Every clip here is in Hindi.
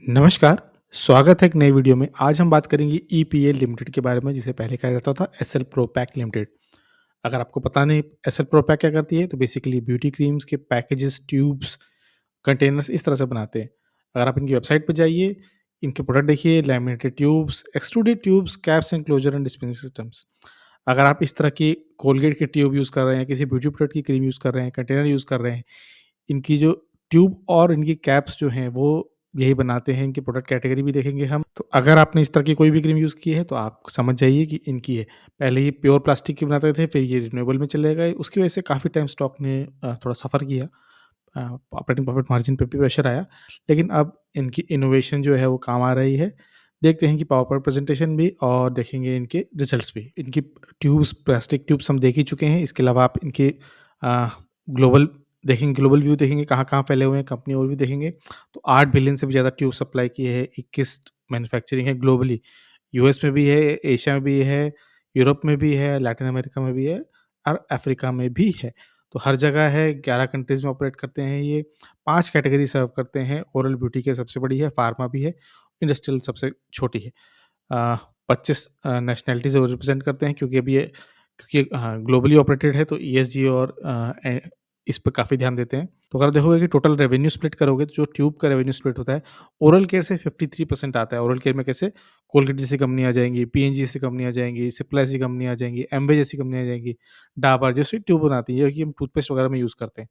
नमस्कार, स्वागत है एक नई वीडियो में। आज हम बात करेंगे ईपीएल लिमिटेड के बारे में, जिसे पहले कहा जाता था एसएल प्रोपैक लिमिटेड। अगर आपको पता नहीं एसएल प्रोपैक क्या करती है, तो बेसिकली ब्यूटी क्रीम्स के पैकेजेस, ट्यूब्स, कंटेनर्स इस तरह से बनाते हैं। अगर आप इनकी वेबसाइट पे जाइए, इनके प्रोडक्ट देखिए, laminated tubes, extruded tubes, caps and closer and dispensing systems. अगर आप इस तरह की कोलगेट की ट्यूब यूज़ कर रहे हैं, किसी ब्यूटी प्रोडक्ट की क्रीम यूज़ कर रहे हैं, कंटेनर यूज़ कर रहे हैं, इनकी जो ट्यूब और इनकी कैप्स जो हैं वो यही बनाते हैं। इनकी प्रोडक्ट कैटेगरी भी देखेंगे हम। तो अगर आपने इस तरह की कोई भी क्रीम यूज़ की है, तो आप समझ जाइए कि इनकी है। पहले ये प्योर प्लास्टिक की बनाते थे, फिर ये रिन्यूएबल में चले गए। उसकी वजह से काफ़ी टाइम स्टॉक ने थोड़ा सफ़र किया। ऑपरेटिंग प्रॉफिट मार्जिन पे भी प्रेशर आया। लेकिन अब इनकी इनोवेशन जो है वो काम आ रही है। देखते हैं कि पावर पॉइंट प्रेज़ेंटेशन भी और देखेंगे इनके रिज़ल्ट्स भी। इनकी ट्यूब्स, प्लास्टिक ट्यूब्स हम देख ही चुके हैं। इसके अलावा आप इनके अ, ग्लोबल देखेंगे, ग्लोबल व्यू देखेंगे कहाँ-कहाँ फैले हुए हैं, कंपनी और भी देखेंगे। तो 8 बिलियन से भी ज़्यादा ट्यूब सप्लाई की है, 21 मैन्युफैक्चरिंग है ग्लोबली। यूएस में भी है, एशिया में भी है, यूरोप में भी है, लैटिन अमेरिका में भी है और अफ्रीका में भी है। तो हर जगह है, 11 कंट्रीज़ में ऑपरेट करते हैं ये। 5 कैटेगरी सर्व करते हैं, ओरल ब्यूटी केयर सबसे बड़ी है, फार्मा भी है, इंडस्ट्रियल सबसे छोटी है। अ, 25 नेशनैलिटीज़ वो रिप्रेज़ेंट करते हैं, क्योंकि अभी ये क्योंकि ग्लोबली ऑपरेटेड है, तो ईएसजी और इस पे काफ़ी ध्यान देते हैं। तो अगर देखोगे कि टोटल रेवेन्यू स्प्लिट करोगे, तो जो ट्यूब का रेवेन्यू स्प्लिट होता है, ओरल केयर से 53% आता है। ओरल केयर में कैसे? कोलगेट जैसी कंपनी आ जाएँगी, पीएनजी जैसी कंपनी आ जाएँगी, सिप्ला जैसी कंपनी आ जाएँगी, एम्वे जैसी कंपनी आ जाएँगी, डाबर जैसी ट्यूब बनाती है, कि हम टूथपेस्ट वगैरह में यूज़ करते हैं।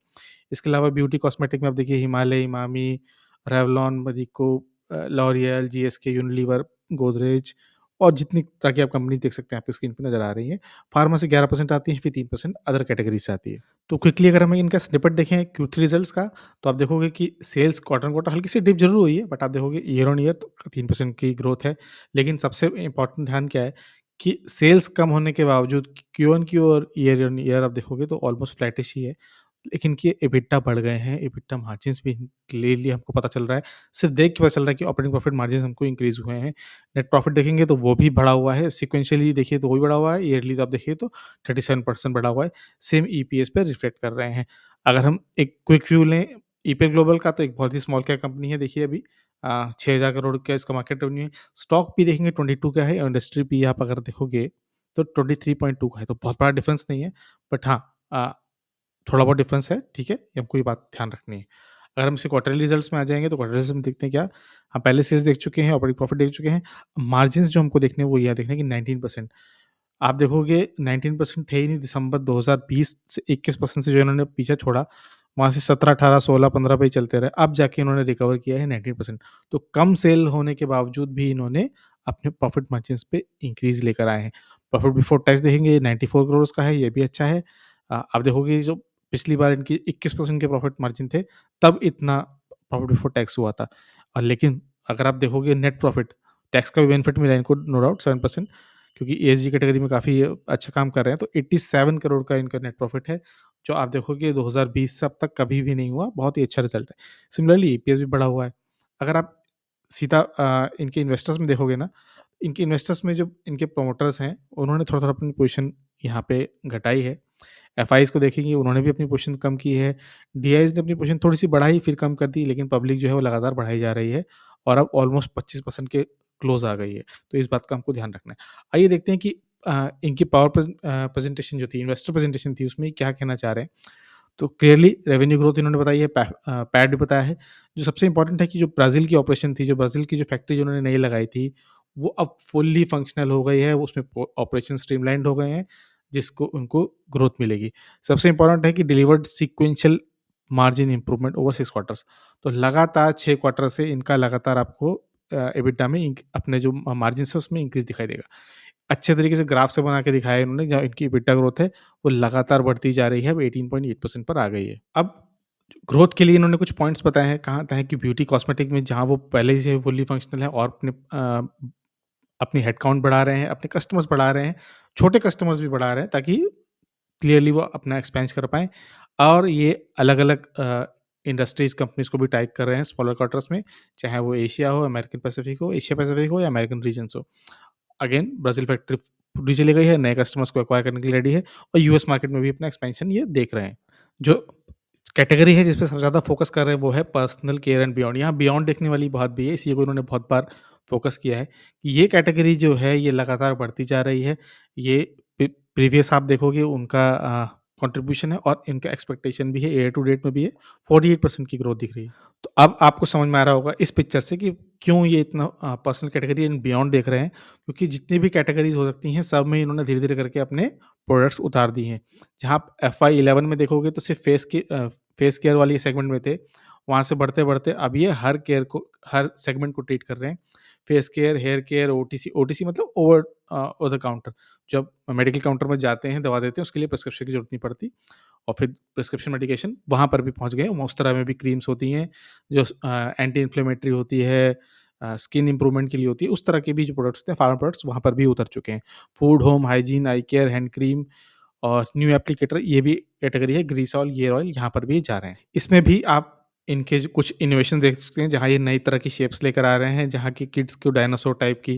इसके अलावा ब्यूटी कॉस्मेटिक में आप देखिए Himalaya, Emami, Revlon, Marico, L'Oreal, GSK, Unilever, Godrej और जितनी तरह की आप कंपनीज़ देख सकते हैं आपकी स्क्रीन पे नज़र आ रही हैं। फार्मा से 11% आती है, फिर 3% अदर कैटेगरी से आती है। तो क्विकली अगर हम इनका स्निपेट देखें क्यू3 रिजल्ट्स का, तो आप देखोगे कि सेल्स क्वार्टर-ऑन-क्वार्टर हल्की सी डिप ज़रूर हुई है, बट आप देखोगे ईयर ऑन ईयर तो 3% की ग्रोथ है। लेकिन सबसे इम्पोर्टेंट ध्यान क्या है कि सेल्स कम होने के बावजूद क्यू ऑन क्यू और ईयर ऑन ईयर आप देखोगे तो ऑलमोस्ट फ्लैटिश ही है। लेकिन कि एबिटा बढ़ गए हैं, एबिटा मार्जिन्स भी क्लियरली हमको पता चल रहा है। सिर्फ देख के पता चल रहा है कि ऑपरेटिंग प्रॉफिट मार्जिन्स हमको इंक्रीज़ हुए हैं। नेट प्रॉफिट देखेंगे तो वो भी बढ़ा हुआ है, सीक्वेंशियली देखिए तो वो भी बढ़ा हुआ है, ईयरली तो आप देखिए तो 37% बढ़ा हुआ है। सेम ईपीएस पे रिफ्लेक्ट कर रहे हैं। अगर हम एक क्विक व्यू लें ईपीएल ग्लोबल का, तो एक बहुत ही स्मॉल कैप कंपनी है देखिए अभी 6000 करोड़ का इसका मार्केट रेवेन्यू है। स्टॉक भी देखेंगे 22 का है और इंडस्ट्री पी आप अगर देखोगे तो 23.2 का है, तो बहुत बड़ा डिफरेंस नहीं है। बट हाँ, अ थोड़ा बहुत डिफरेंस है, ठीक है? ये हमको ये बात ध्यान रखनी है। अगर हम इसे क्वार्टरली रिजल्ट्स में आ जाएँगे, तो क्वार्टरली रिजल्ट्स में देखते हैं क्या? हम पहले सेल्स देख चुके हैं, ऑपरेटिंग प्रॉफिट देख चुके हैं। मार्जिन्स जो हमको देखने हैं, वो ये देखने हैं कि 19%। आप देखोगे 19% थे ही नहीं दिसंबर 2020 से 21% से जो इन्होंने पीछा छोड़ा, वहाँ से 17, 18, 16, 15 पे ही चलते रहे। अब जाके इन्होंने रिकवर किया है 19%। तो कम सेल होने के बावजूद भी इन्होंने अपने प्रॉफिट मार्जिन्स पे इंक्रीज़ लेकर आए हैं। प्रॉफिट बिफोर टैक्स देखेंगे 94 करोड़ का है, ये भी अच्छा है। आप देखोगे जो पिछली बार इनकी 21% के प्रॉफिट मार्जिन थे, तब इतना प्रॉफिट बिफोर टैक्स हुआ था। और लेकिन अगर आप देखोगे नेट प्रॉफिट, टैक्स का भी बेनिफिट मिला है इनको नो डाउट 7%, क्योंकि ईएसजी कैटेगरी में काफ़ी अच्छा काम कर रहे हैं, तो 87 करोड़ का इनका नेट प्रॉफिट है, जो आप देखोगे 2020 से अब तक कभी भी नहीं हुआ, बहुत ही अच्छा रिज़ल्ट है। सिमिलरली ईपीएस भी बढ़ा हुआ है। अगर आप सीधा इनके इन्वेस्टर्स में देखोगे ना, इनके इन्वेस्टर्स में जो इनके प्रमोटर्स हैं, उन्होंने थोड़ा-थोड़ा अपनी पोज़ीशन यहाँ पे घटाई है। एफआईज़ को देखेंगे, उन्होंने भी अपनी पोज़ीशन कम की है। डीआईज़ ने अपनी पोज़ीशन थोड़ी-सी बढ़ाई, फिर कम कर दी, लेकिन पब्लिक जो है वो लगातार बढ़ाई जा रही है और अब ऑलमोस्ट 25% के क्लोज़ आ गई है। तो इस बात का हमको ध्यान रखना है। आइए देखते हैं कि इनकी प्रेज़ेंटेशन जो थी, इन्वेस्टर प्रेज़ेंटेशन थी, उसमें क्या कहना चाह रहे हैं। तो क्लियरली रेवेन्यू ग्रोथ इन्होंने बताई है, पैट भी बताया है। जो सबसे इम्पोर्टेंट है कि जो ब्राज़ील की ऑपरेशन थी, जो ब्राज़ील की जो फैक्ट्री जो उन्होंने नई लगाई थी, वो अब फुल्ली फंक्शनल हो गई है, उसमें ऑपरेशन स्ट्रीमलाइन्ड हो गए हैं, जिसको उनको ग्रोथ मिलेगी। सबसे इम्पोर्टेंट है कि delivered sequential margin improvement over 6 quarters. तो लगातार 6 क्वार्टर से इनका लगातार आपको एबिटा में अपने जो मार्जिन्स है उसमें इंक्रीज़ दिखाई देगा। अच्छे तरीके से ग्राफ से बना के दिखाया है इन्होंने, जहाँ इनकी एबिटा ग्रोथ है वो लगातार बढ़ती जा रही है, अब 18.8% पर आ गई है। अब ग्रोथ के लिए इन्होंने कुछ पॉइंट्स बताए हैं, कहा था कि ब्यूटी कॉस्मेटिक में जहाँ वो पहले से फुल्ली फंक्शनल है और अपनी हेडकाउंट बढ़ा रहे हैं, अपने कस्टमर्स बढ़ा रहे हैं, छोटे कस्टमर्स भी बढ़ा रहे हैं, ताकि क्लियरली वो अपना एक्सपेंस कर पाएँ और ये अलग-अलग इंडस्ट्रीज़ कंपनीज़ को भी टाइप कर रहे हैं स्मॉलर क्वार्टर्स में, चाहे वो एशिया हो, अमेरिकन पैसिफिक हो, एशिया पैसिफिक हो या अमेरिकन रीजन्स हो। अगेन ब्राज़ील फैक्ट्री पूरी चली गई है, नए कस्टमर्स को एक्वायर करने के लिए रेडी है और यूएस मार्केट में भी अपना एक्सपेंशन ये देख रहे हैं। जो कैटेगरी है जिस पे सबसे ज़्यादा फ़ोकस कर रहे हैं वो है पर्सनल केयर एंड बियॉन्ड। यहाँ बियॉन्ड देखने वाली बात भी है, इसी को इन्होंने बहुत बार फ़ोकस किया है कि ये कैटेगरी जो है ये लगातार बढ़ती जा रही है। ये प्रीवियस आप देखोगे उनका कंट्रीब्यूशन है और इनका एक्सपेक्टेशन भी है, ईयर टू डेट में भी है, 48% की ग्रोथ दिख रही है। तो अब आपको समझ में आ रहा होगा इस पिक्चर से कि क्यों ये इतना पर्सनल कैटेगरी एंड बियॉन्ड देख रहे हैं, क्योंकि जितनी भी कैटेगरीज़ हो सकती हैं सब में इन्होंने धीरे-धीरे करके अपने प्रोडक्ट्स उतार दिए हैं। जहाँ आप एफवाई 11 में देखोगे तो सिर्फ़ फेस केयर वाली सेगमेंट में थे, वहाँ से बढ़ते-बढ़ते अब ये हर सेगमेंट को ट्रीट कर रहे हैं। Face care, hair care, OTC OTC मतलब ओवर द काउंटर। जब मेडिकल काउंटर में जाते हैं, दवा देते हैं, उसके लिए प्रिस्क्रिप्शन की ज़रूरत नहीं पड़ती और फिर प्रिस्क्रिप्शन मेडिकेशन वहाँ पर भी पहुँच गए। उस तरह में भी क्रीम्स होती हैं जो एंटी इन्फ्लेमेटरी होती है, स्किन इम्प्रूवमेंट के लिए होती है, उस तरह के भी जो प्रोडक्ट्स होते हैं, फार्मा प्रोडक्ट्स वहाँ पर भी उतर चुके हैं। फूड, होम हाइजीन, आई केयर, हैंड क्रीम और न्यू एप्लीकेटर ये भी कैटेगरी है, ग्रीसॉल, गियर ऑयल यहाँ पर भी जा रहे हैं। इसमें भी आप इनके जो कुछ इनोवेशन देख सकते हैं, जहाँ ये नई तरह की शेप्स लेकर आ रहे हैं, जहाँ की किड्स को डायनासोर टाइप की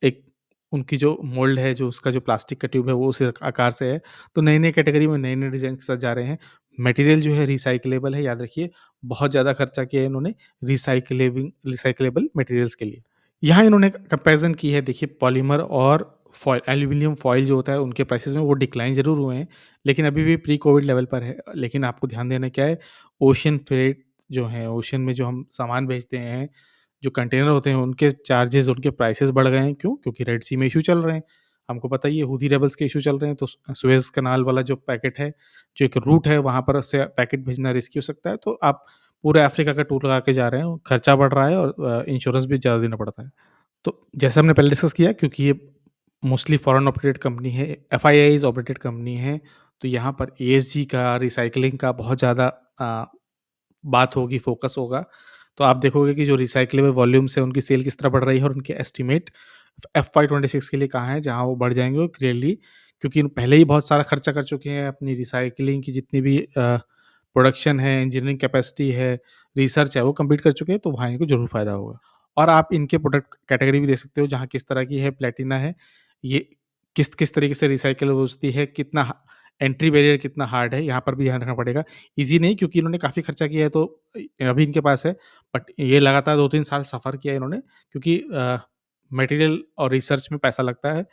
एक उनकी जो मोल्ड है, जो उसका जो प्लास्टिक का ट्यूब है, वो उस आकार से है। तो नई-नई कैटेगरी में नए-नए डिज़ाइन के साथ जा रहे हैं। मटेरियल जो है रिसाइक्लेबल है, याद रखिए बहुत ज़्यादा खर्चा किया है इन्होंने रिसाइक्लेबल मटेरियल्स के लिए। यहाँ इन्होंने कंपैरिज़न की है, देखिए पॉलीमर और फ़ॉइल एल्यूमीनियम फ़ॉइल जो होता है उनके प्राइसेज़ में वो डिक्लाइन ज़रूर हुए हैं, लेकिन अभी भी प्री कोविड लेवल पर है। लेकिन आपको ध्यान देना क्या है, ओशन फ्रेट जो है, ओशन में जो हम सामान भेजते हैं, जो कंटेनर होते हैं उनके चार्जेज़, उनके प्राइसेज़ बढ़ गए हैं। क्यों? क्योंकि रेड सी में इश्यू चल रहे हैं। हमको पता ही है हूथी रेबल्स के इश्यू चल रहे हैं, तो सुएज़ कनाल वाला जो पैकेट है, जो एक रूट है वहाँ पर से पैकेट भेजना रिस्की हो सकता है। तो आप पूरे अफ्रीका का टूर लगा के जा रहे हैं, खर्चा बढ़ रहा है और इंश्योरेंस भी ज़्यादा देना पड़ता है। तो जैसा हमने पहले डिस्कस किया, क्योंकि ये मोस्टली फॉरेन ऑपरेटेड कंपनी है, एफआईआईज़ ऑपरेटेड कंपनी है, तो यहाँ पर ईएसजी का, रिसाइक्लिंग का बहुत ज़्यादा अ, बात होगी, फ़ोकस होगा। तो आप देखोगे कि जो रिसाइक्लेबल वॉल्यूम्स है, उनकी सेल किस तरह बढ़ रही है और उनके एस्टीमेट एफवाई 26 के लिए कहाँ है, जहाँ वो बढ़ जाएँगे वो क्लियरली, क्योंकि पहले ही बहुत सारा खर्चा कर चुके हैं अपनी रिसाइक्लिंग की जितनी भी प्रोडक्शन है, इंजीनियरिंग कैपेसिटी है, रिसर्च है, वो कंप्लीट कर चुके हैं, तो वहाँ इनको ज़रूर फ़ायदा होगा। और आप इनके प्रोडक्ट कैटेगरी भी देख सकते हो, जहाँ किस तरह की है, प्लैटिना है, ये किस किस तरीके से रिसाइकिल होती है, कितना एंट्री बैरियर कितना हार्ड है, यहाँ पर भी ध्यान रखना पड़ेगा। ईज़ी नहीं, क्योंकि इन्होंने काफ़ी खर्चा किया है, तो अभी इनके पास है, बट ये लगातार 2-3 साल सफ़र किया है इन्होंने, क्योंकि मटेरियल और रिसर्च में पैसा लगता है।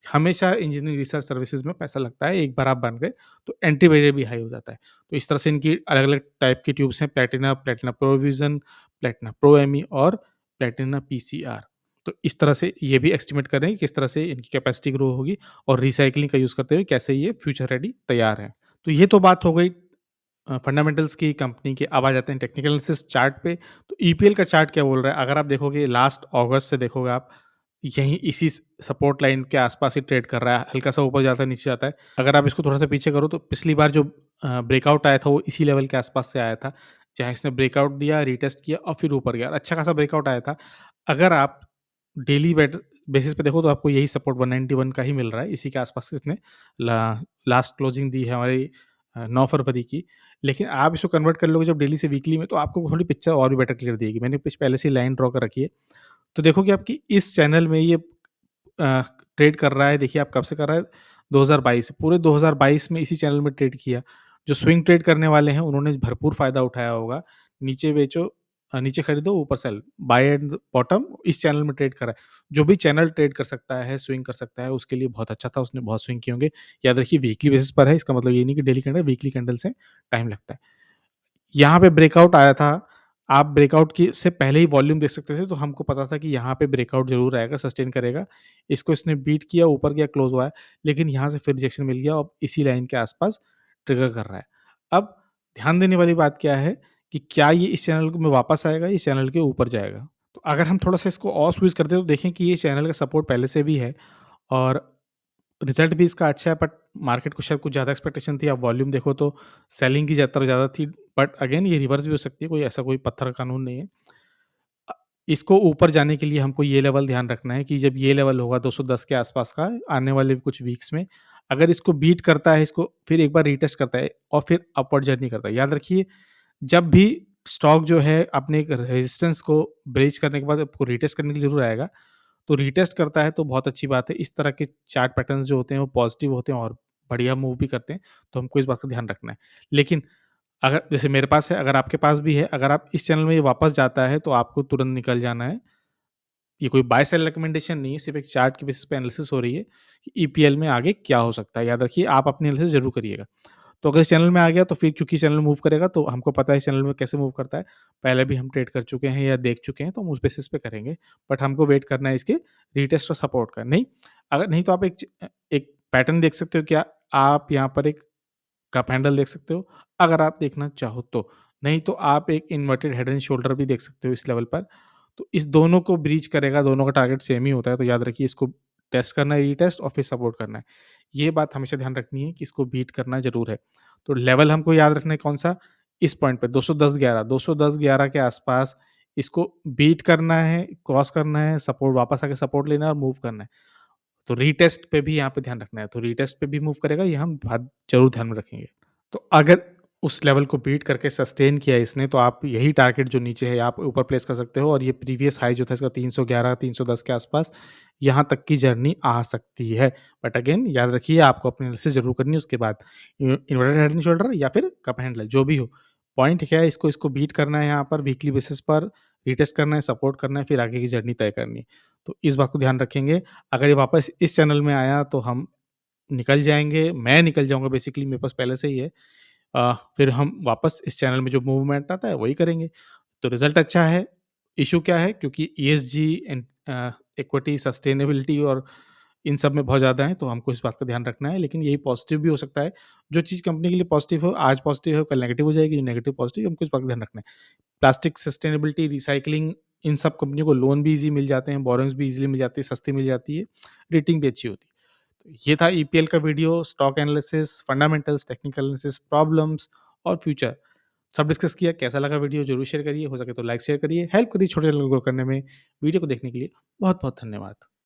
हमेशा इंजीनियरिंग रिसर्च सर्विसेज़ में पैसा लगता है, एक बार आप बन गए, तो एंट्री बैरियर भी हाई हो जाता है। तो इस तरह से इनकी अलग-अलग टाइप की ट्यूब्स हैं, Platina, Platina pro vision, Platina pro ME और प्लैटिना पीसीआर। तो इस तरह से ये भी एस्टिमेट कर रहे हैं कि किस तरह से इनकी कैपेसिटी ग्रो होगी और रिसाइक्लिंग का यूज़ करते हुए कैसे ये फ्यूचर रेडी तैयार है। तो ये तो बात हो गई फंडामेंटल्स की कंपनी की। अब आ जाते हैं टेक्निकल एनालिसिस चार्ट पे। तो ईपीएल का चार्ट क्या बोल रहा है? अगर आप देखोगे लास्ट अगस्त से देखोगे आप, यहीं इसी सपोर्ट लाइन के आसपास ही ट्रेड कर रहा है, हल्का-सा ऊपर जाता है, नीचे जाता है। अगर आप इसको थोड़ा-सा पीछे करो तो पिछली बार जो ब्रेकआउट आया था वो इसी लेवल के आसपास से आया था, जहाँ इसने ब्रेकआउट दिया, रीटेस्ट किया और फिर ऊपर गया और अच्छा खासा ब्रेकआउट आया था। अगर आप डेली बेसिस पे देखो तो आपको यही सपोर्ट 191 का ही मिल रहा है, इसी के आसपास इसने ला लास्ट क्लोजिंग दी है हमारी 9 फरवरी की। लेकिन आप इसको कन्वर्ट कर लोगे जब डेली से वीकली में, तो आपको थोड़ी पिक्चर और भी बेटर क्लियर देगी। मैंने कुछ पहले से ही लाइन ड्रॉ कर रखी है। तो देखोगे आपकी इस चैनल में ये ट्रेड कर रहा है, देखिए आप कब से कर रहा है, 2022 पूरे 2022 में इसी चैनल में ट्रेड किया। जो स्विंग ट्रेड करने वाले हैं उन्होंने भरपूर फ़ायदा उठाया होगा। नीचे बेचो, नीचे खरीदो, ऊपर sell, buy at the bottom इस चैनल में ट्रेड करा है। जो भी चैनल ट्रेड कर सकता है, स्विंग कर सकता है, उसके लिए बहुत अच्छा था, उसने बहुत स्विंग किए होंगे। याद रखिए वीकली बेसिस पर है, इसका मतलब ये नहीं कि डेली कैंडल, वीकली कैंडल से टाइम लगता है। यहाँ पे ब्रेकआउट आया था। आप ब्रेकआउट की से पहले ही वॉल्यूम देख सकते थे, तो हमको पता था कि यहाँ पे ब्रेकआउट ज़रूर आएगा, सस्टेन करेगा। इसको इसने बीट किया, ऊपर गया, क्लोज़ हुआ है, लेकिन यहाँ से फिर रिजेक्शन मिल गया और इसी लाइन के आसपास ट्रिगर कर रहा है। अब ध्यान देने वाली बात क्या है कि क्या ये इस चैनल में वापस आएगा, इस चैनल के ऊपर जाएगा? तो अगर हम थोड़ा-सा इसको और स्क्वीज़ करते हैं, तो देखें कि ये चैनल का सपोर्ट पहले से भी है और रिज़ल्ट भी इसका अच्छा है, बट मार्केट को शायद कुछ ज़्यादा एक्सपेक्टेशन थी। आप वॉल्यूम देखो तो सेलिंग की तरफ ज़्यादा थी, बट अगेन ये रिवर्स भी हो सकती है, कोई ऐसा कोई पत्थर का कानून नहीं है। अ, इसको ऊपर जाने के लिए हमको ये लेवल ध्यान रखना है कि जब ये लेवल होगा 210 के आसपास का आने वाले कुछ वीक्स में, अगर इसको बीट करता है, इसको फिर एक बार रीटेस्ट करता है और फिर अपवर्ड जर्नी करता है। याद रखिए, जब भी स्टॉक जो है अपने एक रेजिस्टेंस को ब्रेच करने के बाद आपको रीटेस्ट करने के लिए ज़रूर आएगा। तो रीटेस्ट करता है तो बहुत अच्छी बात है। इस तरह के चार्ट पैटर्न्स जो होते हैं वो पॉज़िटिव होते हैं और बढ़िया मूव भी करते हैं, तो हमको इस बात का ध्यान रखना है। लेकिन अगर जैसे मेरे पास है, अगर आपके पास भी है, अगर आप इस चैनल में ये वापस जाता है, तो आपको तुरंत निकल जाना है। ये कोई बाय सेल रिकमेंडेशन नहीं है, सिर्फ़ एक चार्ट के बेसिस पे एनालिसिस हो रही है कि ईपीएल में आगे क्या हो सकता है। याद रखिए, आप अपनी एनालिसिस ज़रूर करिएगा। तो अगर इस चैनल में आ गया, तो फिर क्योंकि चैनल मूव करेगा, तो हमको पता है इस चैनल में कैसे मूव करता है। पहले भी हम ट्रेड कर चुके हैं या देख चुके हैं, तो हम उस बेसिस पे करेंगे। बट हमको वेट करना है इसके रीटेस्ट और सपोर्ट का। नहीं, अगर नहीं तो आप एक पैटर्न देख सकते हो क्या? आप यहाँ पर एक कप हैंडल देख सकते हो, अगर आप देखना चाहो तो। नहीं तो आप एक इन्वर्टेड हेड एंड शोल्डर भी देख सकते हो इस लेवल पर। तो इस दोनों को ब्रीच करेगा, दोनों का टारगेट सेम ही होता है, तो याद रखिए इसको टेस्ट करना है, रीटेस्ट और फिर सपोर्ट करना है। ये बात हमेशा ध्यान रखनी है कि इसको बीट करना ज़रूर है। तो लेवल हमको याद रखना है कौन-सा? इस पॉइंट पे 210-11, 210-11 के आसपास इसको बीट करना है, क्रॉस करना है, सपोर्ट वापस आके सपोर्ट लेना है और मूव करना है। तो रीटेस्ट पे भी यहाँ पे ध्यान रखना है, तो रीटेस्ट पे भी मूव करेगा, ये हम बात ज़रूर ध्यान में रखेंगे। तो अगर उस लेवल को बीट करके सस्टेन किया इसने, तो आप यही टारगेट जो नीचे है, आप ऊपर प्लेस कर सकते हो और ये प्रीवियस हाई जो था इसका 311, 310 के आसपास, यहाँ तक की जर्नी आ सकती है। बट अगेन याद रखिए, आपको अपनी एनालिसिस ज़रूर करनी है उसके बाद। इन्वर्टेड हेड एंड शोल्डर या फिर कप हैंडल जो भी हो। पॉइंट क्या है, इसको इसको बीट करना है यहाँ पर वीकली बेसिस पर, रीटेस्ट करना है, सपोर्ट करना है, फिर आगे की जर्नी तय करनी है। तो इस बात को ध्यान रखेंगे। अगर ये वापस इस चैनल में आया, तो हम निकल जाएँगे, मैं निकल जाऊँगा, बेसिकली मेरे पास पहले से ही है। फिर हम वापस इस चैनल में जो मूवमेंट आता है वही करेंगे। तो रिज़ल्ट अच्छा है। इश्यू क्या है, क्योंकि ईएसजी एंड इक्विटी, सस्टेनेबिलिटी और इन सब में बहुत ज़्यादा है, तो हमको इस बात का ध्यान रखना है। लेकिन यही पॉज़िटिव भी हो सकता है। जो चीज़ कंपनी के लिए पॉज़िटिव हो, आज पॉज़िटिव हो, कल नेगेटिव हो जाएगी, नेगेटिव पॉज़िटिव, हमको इस बात का ध्यान रखना है। प्लास्टिक सस्टेनेबिलिटी, रिसाइक्लिंग, इन सब कंपनियों को लोन भी ईज़ी मिल जाते हैं, बोरोइंग्स भी ईज़िली मिल जाती है, सस्ती मिल जाती है, रेटिंग भी अच्छी होती है। तो ये था ईपीएल का video, stock analysis, fundamentals, technical analysis, problems और फ्यूचर सब डिस्कस किया। कैसा लगा वीडियो ज़रूर शेयर करिए, हो सके तो लाइक शेयर करिए, हेल्प करिए छोटे चैनल को ग्रो करने में। वीडियो को देखने के लिए बहुत-बहुत धन्यवाद।